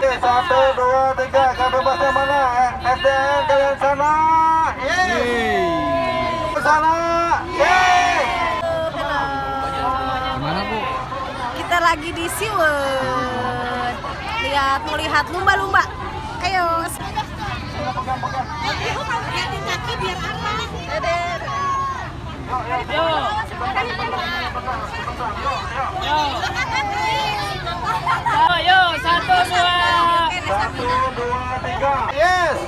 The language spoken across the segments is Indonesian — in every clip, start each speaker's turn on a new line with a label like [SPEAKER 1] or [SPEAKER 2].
[SPEAKER 1] Oke, 1, 2, 3. Bebasnya mana? SDN kalian sana. Yeay. Sana. Yeay.
[SPEAKER 2] Gimana Bu?
[SPEAKER 3] Kita lagi di Siwon. Mau lihat lumba-lumba. Ayo. Lihatin kaki biar aman.
[SPEAKER 4] Yo. Yo, 1, 2.
[SPEAKER 1] 1, 2, 3. Yes.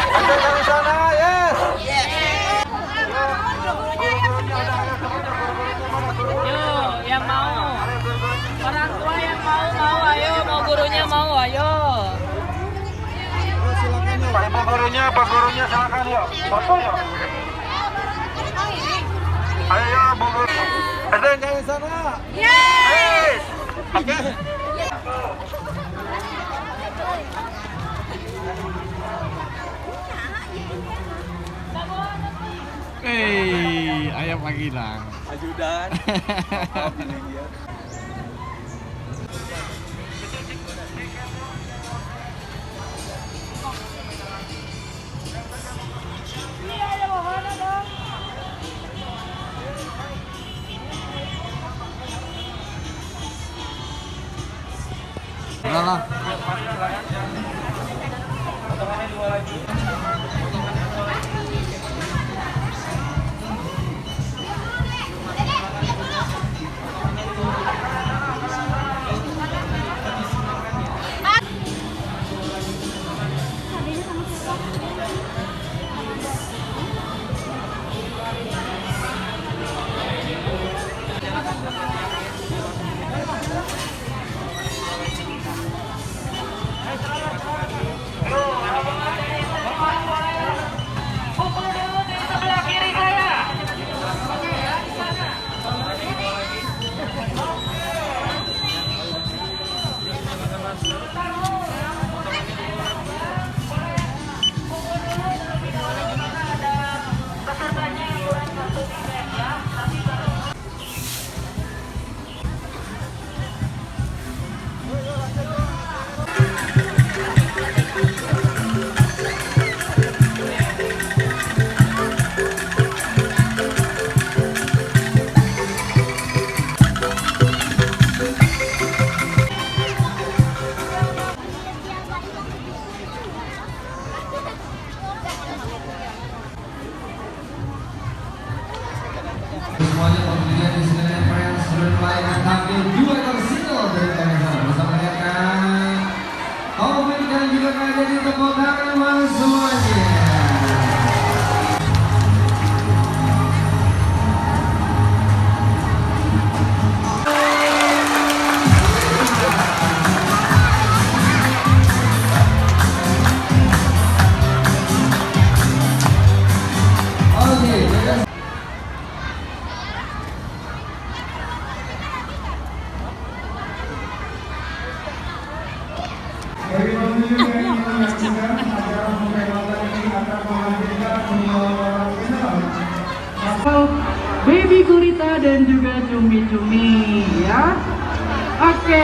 [SPEAKER 1] Ada di sana. Yes.
[SPEAKER 4] Yo, yang mau. Orang tua yang mau ayo, mau gurunya mau ayo.
[SPEAKER 1] Pak Ibu gurunya, Pak gurunya silakan yuk. Foto yuk. Ayo Bu Guru. SDN kalian sana. Yes. Oke.
[SPEAKER 2] Ayam panggilan.
[SPEAKER 5] Ajudan.
[SPEAKER 2] Udah lah.
[SPEAKER 6] Semuanya tentunya di sini Friends bermain tampil 2 ekor single dari Kanada bersama dengan Taufik dan juga Kanada di tepuk tangan semuanya.
[SPEAKER 7] Bagi pengunjung yang ingin menyaksikan acara pembebasan ini akan menghadirkan orang final.
[SPEAKER 8] Baby gurita dan juga cumi-cumi ya. Oke.